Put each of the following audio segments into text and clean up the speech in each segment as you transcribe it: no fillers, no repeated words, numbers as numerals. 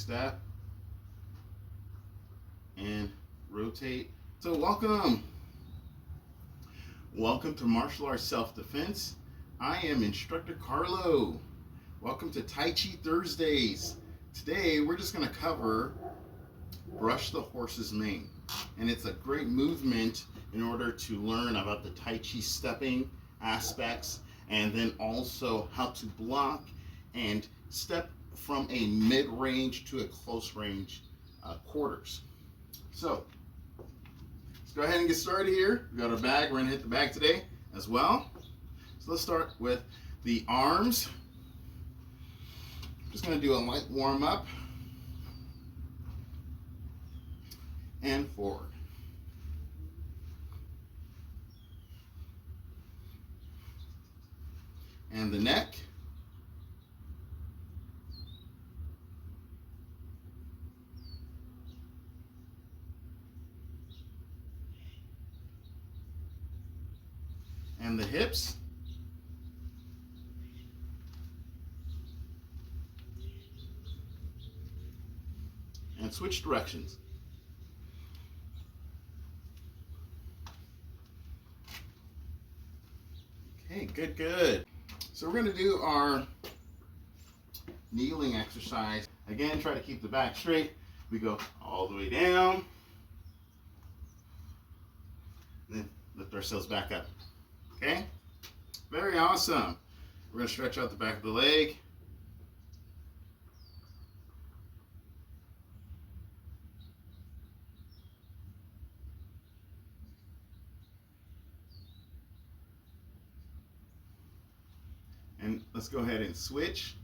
step, and rotate. So welcome to Martial Arts Self-Defense. I am Instructor Carlo. Welcome to Tai Chi Thursdays. Today we're just going to cover brush the horse's mane. And it's a great movement in order to learn about the Tai Chi stepping aspects, and then also how to block and step from a mid-range to a close range quarters. So let's go ahead and get started here. We got our bag. We're going to hit the bag today as well. So let's start with the arms. Just going to do a light warm up and forward. And the neck. And the hips. And switch directions. Okay, good. So we're going to do our kneeling exercise. Again, try to keep the back straight. We go all the way down. Then lift ourselves back up. Okay? Very awesome. We're going to stretch out the back of the leg. And let's go ahead and switch.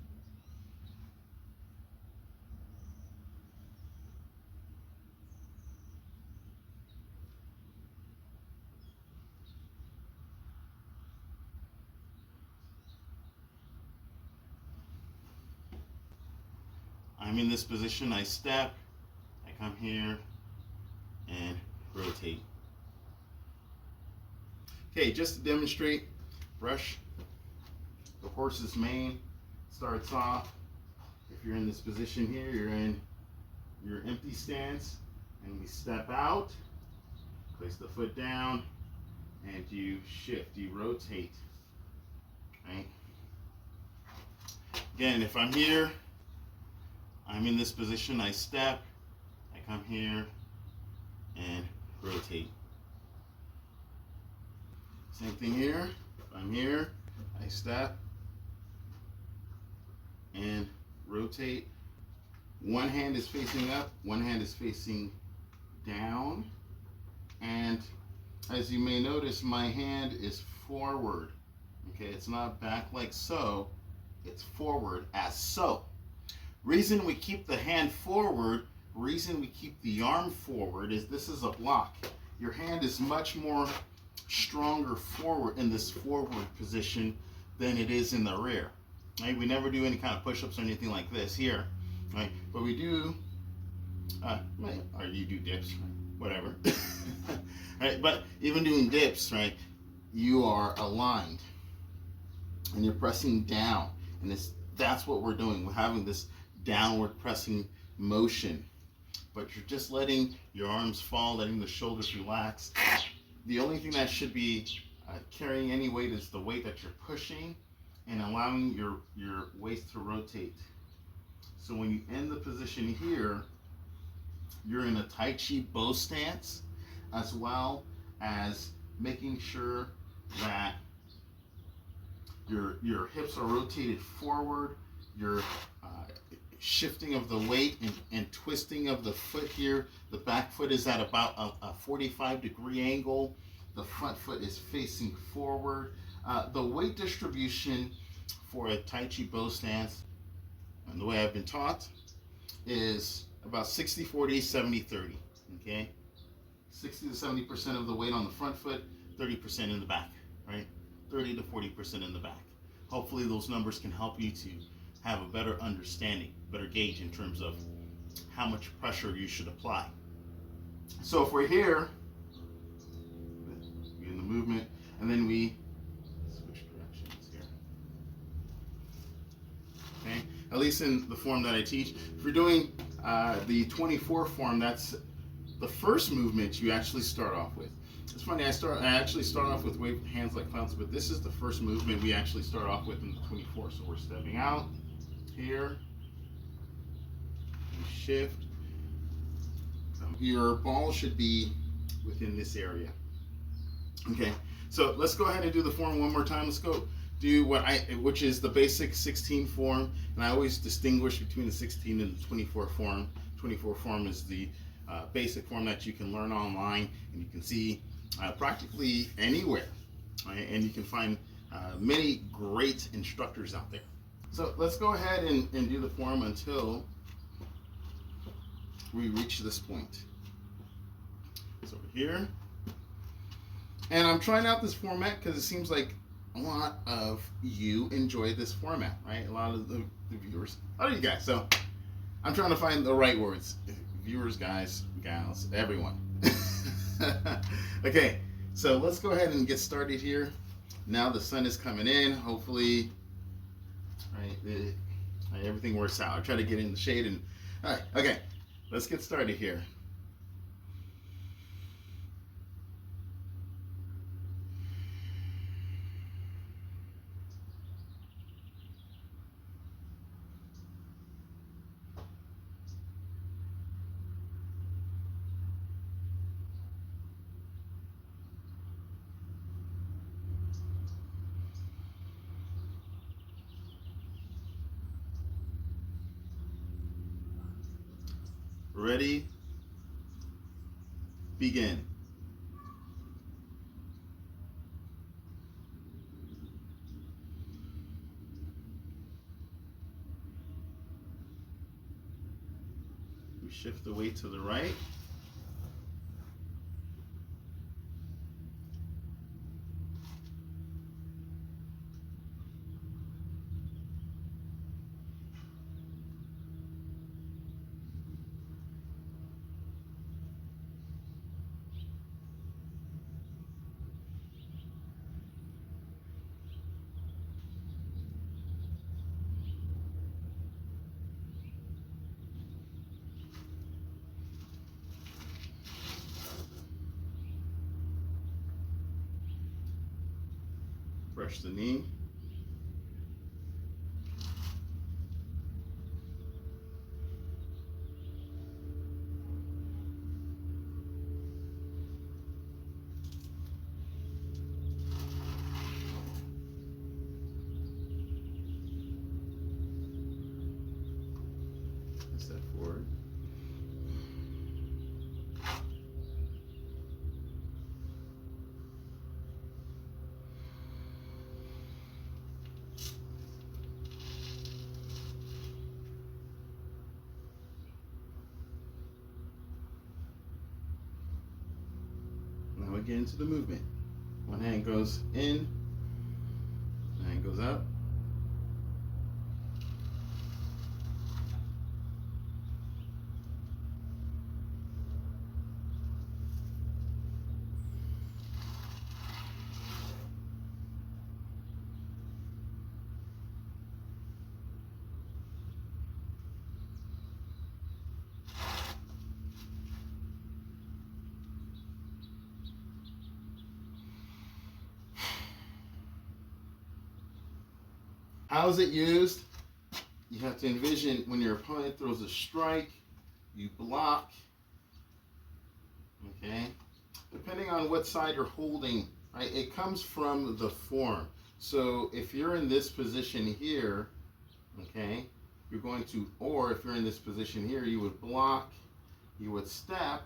I'm in this position, I step, I come here and rotate. Okay, just to demonstrate, brush the horse's mane. Starts off, if you're in this position here, you're in your empty stance, and we step out, place the foot down, and you shift, you rotate, right? Again, if I'm here, I'm in this position, I step, I come here and rotate. Same thing here, if I'm here, I step and rotate. One hand is facing up, one hand is facing down, and as you may notice, my hand is forward. Okay, it's not back like so, it's forward as so. Reason we keep the hand forward, reason we keep the arm forward is this is a block. Your hand is much more stronger forward in this forward position than it is in the rear. Right? We never do any kind of push-ups or anything like this here, right? But we do, or you do dips, whatever. Right? But even doing dips, right? You are aligned, and you're pressing down, and that's what we're doing. We're having this downward pressing motion, but you're just letting your arms fall, letting the shoulders relax. The only thing that should be carrying any weight is the weight that you're pushing and allowing your waist to rotate. So when you end the position here, you're in a Tai Chi bow stance, as well as making sure that your hips are rotated forward, your shifting of the weight and twisting of the foot here. The back foot is at about a 45-degree angle. The front foot is facing forward. The weight distribution for a Tai Chi bow stance, and the way I've been taught, is about 60-40, 70-30. Okay, 60 to 70% of the weight on the front foot, 30% in the back. Right, 30 to 40% in the back. Hopefully, those numbers can help you to have a better understanding, better gauge in terms of how much pressure you should apply. So if we're here, in the movement, and then we switch directions here. Okay, at least in the form that I teach. If you're doing The 24 form, that's the first movement you actually start off with. It's funny, I actually start off with wave hands like clowns, but this is the first movement we actually start off with in the 24. So we're stepping out here, we shift. Your ball should be within this area. Okay, so let's go ahead and do the form one more time. Let's go do which is the basic 16 form, and I always distinguish between the 16 and the 24 form. 24 form is the basic form that you can learn online, and you can see practically anywhere, right? And you can find many great instructors out there. So let's go ahead and do the form until we reach this point. So over here, and I'm trying out this format because it seems like a lot of you enjoy this format, right? A lot of the viewers, a lot of you guys. So I'm trying to find the right words. Viewers, guys, gals, everyone. Okay, so let's go ahead and get started here. Now the sun is coming in. Hopefully, right, everything works out. I try to get in the shade and. All right, okay, let's get started here. Ready? Begin. We shift the weight to the right. Brush the knee. Step forward. Now we get into the movement. One hand goes in, one hand goes up. How is it used? You have to envision when your opponent throws a strike, you block, okay? Depending on what side you're holding, right, it comes from the form. So if you're in this position here, okay, you're going to, or if you're in this position here, you would block, you would step,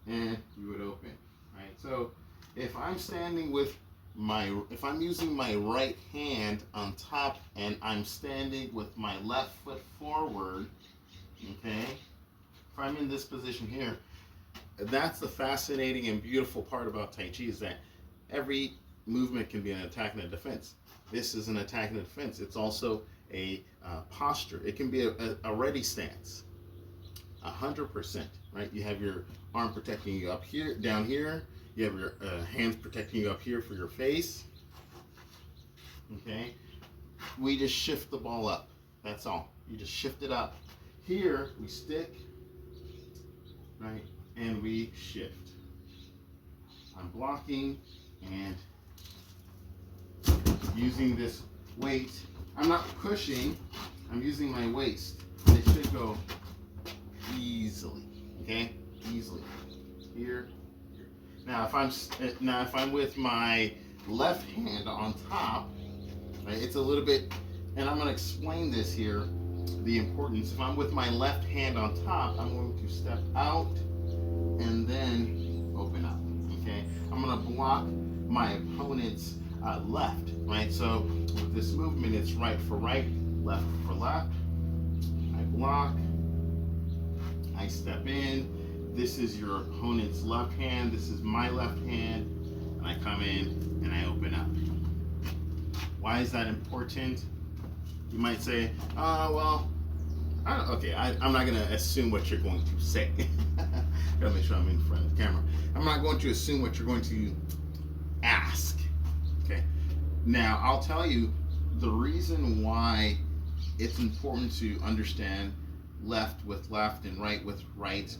and you would open, right? So if I'm standing with if I'm using my right hand on top and I'm standing with my left foot forward, okay, if I'm in this position here, that's the fascinating and beautiful part about Tai Chi, is that every movement can be an attack and a defense. This is an attack and a defense. It's also a posture. It can be a ready stance, 100%, right? You have your arm protecting you up here, down here. You have your hands protecting you up here for your face. Okay? We just shift the ball up. That's all. You just shift it up. Here we stick, right, and we shift. I'm blocking and using this weight. I'm not pushing, I'm using my waist. It should go easily, okay? Easily. Here, here. Now if I'm with my left hand on top, right, it's a little bit, and I'm going to explain this here, the importance. If I'm with my left hand on top, I'm going to step out and then open up, okay? I'm going to block my opponent's left, right? So with this movement, it's right for right, left for left. I block, I step in. This is your opponent's left hand, this is my left hand, and I come in and I open up. Why is that important? You might say, well, I'm not going to assume what you're going to say. Gotta make sure I'm in front of the camera. I'm not going to assume what you're going to ask. Okay. Now, I'll tell you the reason why it's important to understand left with left and right with right.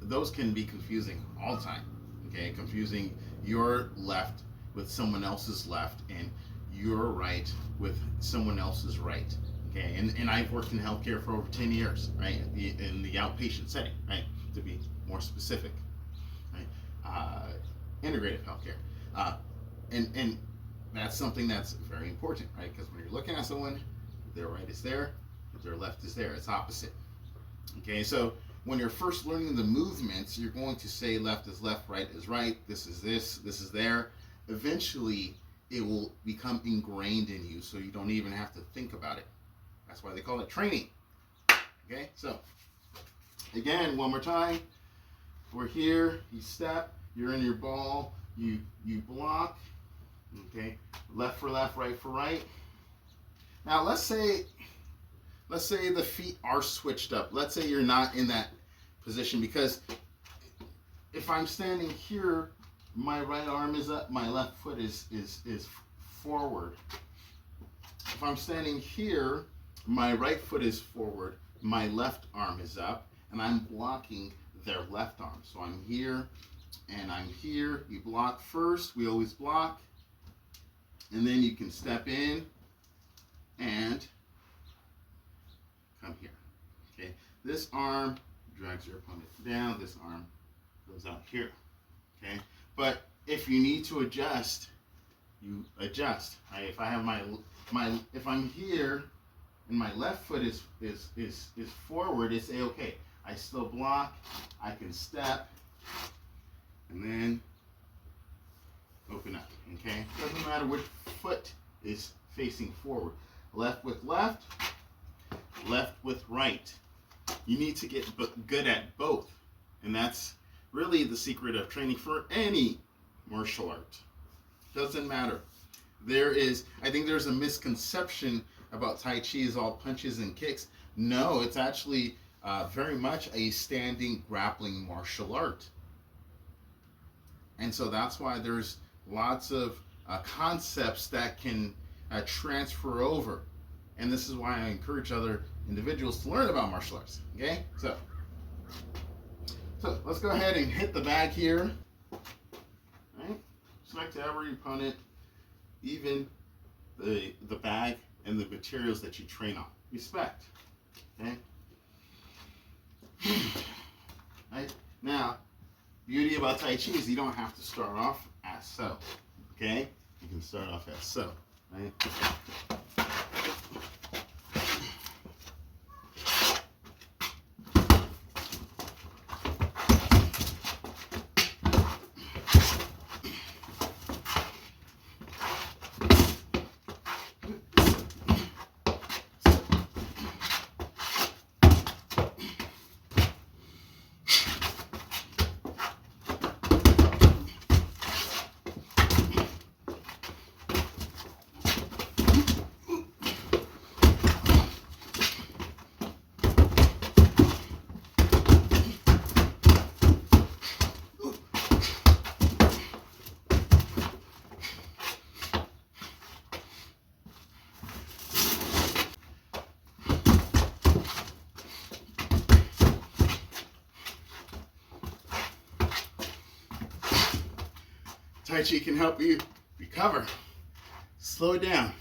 Those can be confusing all the time. Okay, confusing your left with someone else's left and your right with someone else's right. Okay, and I've worked in healthcare for over 10 years, right? In the outpatient setting, right? To be more specific, right? Integrative healthcare, and that's something that's very important, right? Because when you're looking at someone, their right is there, their left is there. It's opposite. Okay, so when you're first learning the movements, you're going to say left is left, right is right. This is this is there. Eventually, it will become ingrained in you, so you don't even have to think about it. That's why they call it training. Okay, so again, one more time. We're here. You step. You're in your ball. You block. Okay, left for left, right for right. Now let's say the feet are switched up. Let's say you're not in that position, because if I'm standing here, my right arm is up, my left foot is forward. If I'm standing here, my right foot is forward, my left arm is up, and I'm blocking their left arm. So I'm here and I'm here. You block first, we always block, and then you can step in and come here. Okay, this arm drags your opponent down, this arm goes out here. Okay, but if you need to adjust, you adjust. Right? If I have if I'm here and my left foot is forward, it's okay. I still block, I can step, and then open up. Okay, doesn't matter which foot is facing forward. Left with left, left with right. You need to get good at both, and that's really the secret of training for any martial art. Doesn't matter. I think there's a misconception about Tai Chi is all punches and kicks. No, it's actually very much a standing grappling martial art. And so that's why there's lots of concepts that can transfer over. And this is why I encourage other individuals to learn about martial arts. Okay? So let's go ahead and hit the bag here. Right? Respect to every opponent, even the bag and the materials that you train on. Respect. Okay? Right? Now, beauty about Tai Chi is you don't have to start off as so. Okay? You can start off as so. Right? Tai Chi can help you recover, slow it down,